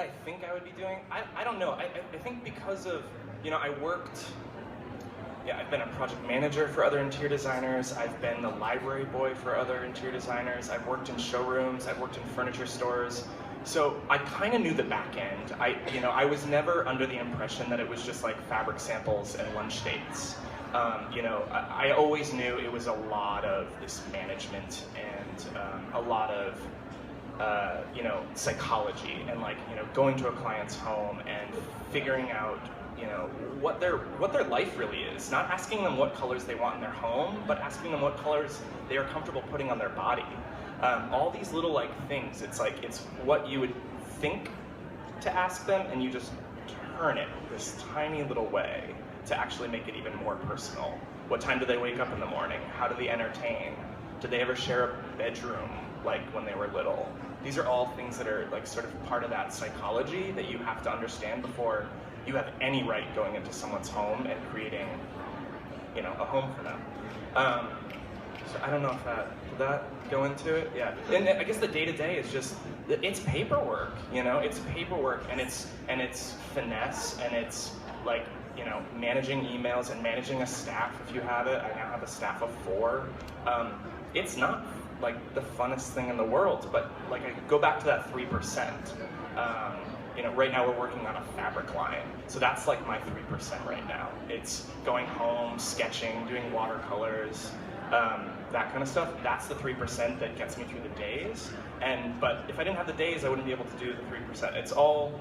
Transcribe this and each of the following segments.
I think I would be doing? I don't know. I think because of, I worked, I've been a project manager for other interior designers. I've been the library boy for other interior designers. I've worked in showrooms. I've worked in furniture stores. So I kind of knew the back end. I was never under the impression that it was just like fabric samples and lunch dates. I always knew it was a lot of this management and a lot of psychology and going to a client's home and figuring out what their life really is. Not asking them what colors they want in their home, but asking them what colors they are comfortable putting on their body. All these little things. It's what you would think to ask them, and you just turn it this tiny little way to actually make it even more personal. What time do they wake up in the morning? How do they entertain? Did they ever share a bedroom when they were little? These are all things that are sort of part of that psychology that you have to understand before you have any right going into someone's home and creating, a home for them. So I don't know if did that go into it? Yeah. And I guess the day-to-day is just, it's paperwork, it's paperwork, and it's finesse, and it's managing emails and managing a staff if you have it. I now have a staff of 4. It's not the funnest thing in the world, but I go back to that 3%. Right now we're working on a fabric line, so that's my 3% right now. It's going home, sketching, doing watercolors, that kind of stuff. That's the 3% that gets me through the days. But if I didn't have the days, I wouldn't be able to do the 3%. It's all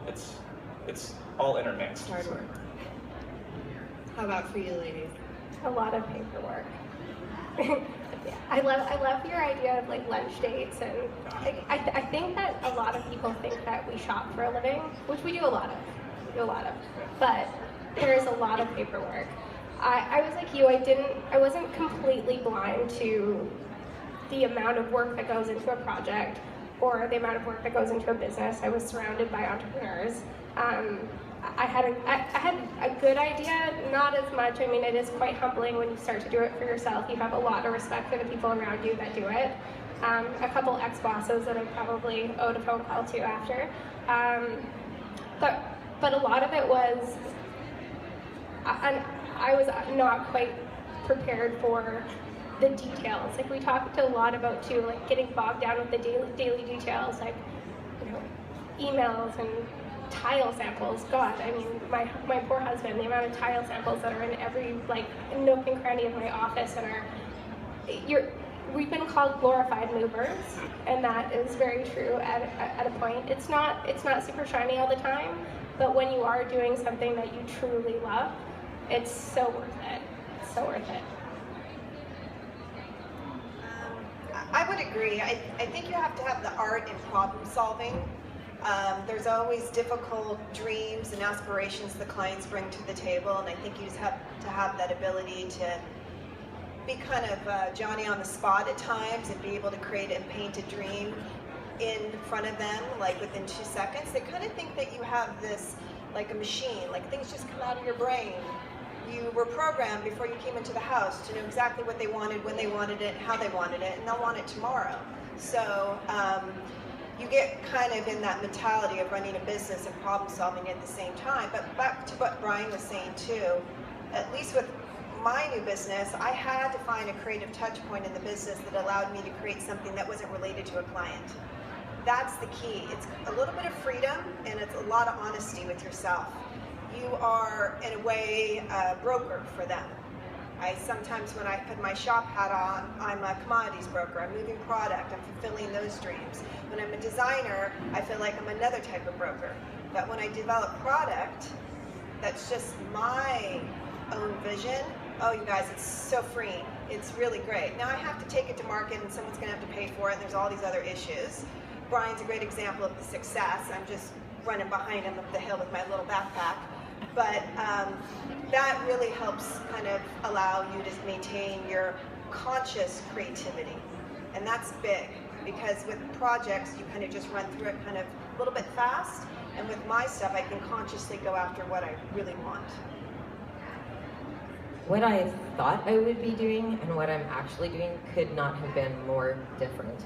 intermixed. Hard work. How about for you, ladies? A lot of paperwork. I love your idea of lunch dates, and I think that a lot of people think that we shop for a living, which we do a lot of. But there is a lot of paperwork. I was like you. I wasn't completely blind to the amount of work that goes into a project or the amount of work that goes into a business. I was surrounded by entrepreneurs. I had a good idea, not as much. I mean, it is quite humbling when you start to do it for yourself. You have a lot of respect for the people around you that do it. A couple ex-bosses that I probably owed a phone call to after. But a lot of it was, I was not quite prepared for the details. We talked a lot about too, getting bogged down with the daily details, emails and tile samples. God, I mean, my poor husband, the amount of tile samples that are in every nook and cranny of my office, and we've been called glorified movers, and that is very true at a point. It's not super shiny all the time, but when you are doing something that you truly love, it's so worth it. It's so worth it. I would agree. I think you have to have the art in problem solving. There's always difficult dreams and aspirations the clients bring to the table, and I think you just have to have that ability to be kind of Johnny on the spot at times and be able to create and paint a dream in front of them, within 2 seconds. They kind of think that you have this, a machine, things just come out of your brain. You were programmed before you came into the house to know exactly what they wanted, when they wanted it, how they wanted it, and they'll want it tomorrow. So you get kind of in that mentality of running a business and problem solving at the same time. But back to what Brian was saying too, at least with my new business, I had to find a creative touch point in the business that allowed me to create something that wasn't related to a client. That's the key. It's a little bit of freedom, and it's a lot of honesty with yourself. You are, in a way, a broker for them. Sometimes when I put my shop hat on, I'm a commodities broker. I'm moving product. I'm fulfilling those dreams. When I'm a designer, I feel like I'm another type of broker. But when I develop product, that's just my own vision. Oh, you guys, it's so freeing. It's really great. Now I have to take it to market, and someone's going to have to pay for it, and there's all these other issues. Brian's a great example of the success. I'm just running behind him up the hill with my little backpack. But that really helps kind of allow you to maintain your conscious creativity. And that's big, because with projects, you kind of just run through it kind of a little bit fast. And with my stuff, I can consciously go after what I really want. What I thought I would be doing and what I'm actually doing could not have been more different.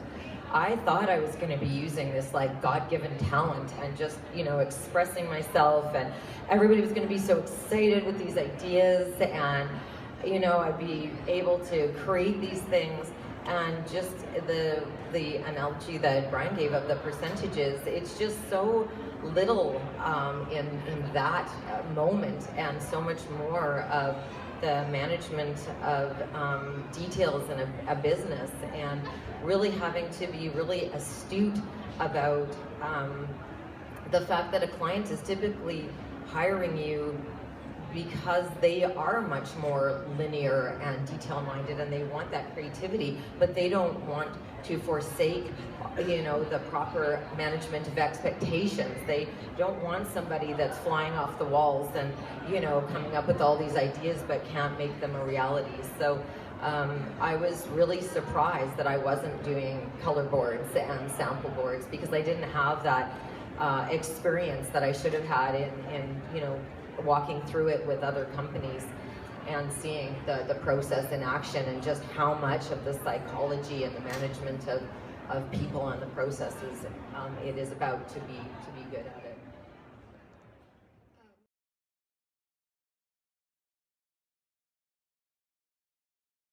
I thought I was going to be using this like God-given talent and just, you know, expressing myself, and everybody was going to be so excited with these ideas, and, you know, I'd be able to create these things. And just the analogy that Brian gave of the percentages, it's just so little in that moment, and so much more of the management of details in a business, and really having to be really astute about the fact that a client is typically hiring you because they are much more linear and detail-minded, and they want that creativity, but they don't want to forsake, you know, the proper management of expectations. They don't want somebody that's flying off the walls and, you know, coming up with all these ideas but can't make them a reality. So I was really surprised that I wasn't doing color boards and sample boards, because I didn't have that experience that I should have had in you know, walking through it with other companies and seeing the process in action, and just how much of the psychology and the management of people and the processes it is about to be good at it.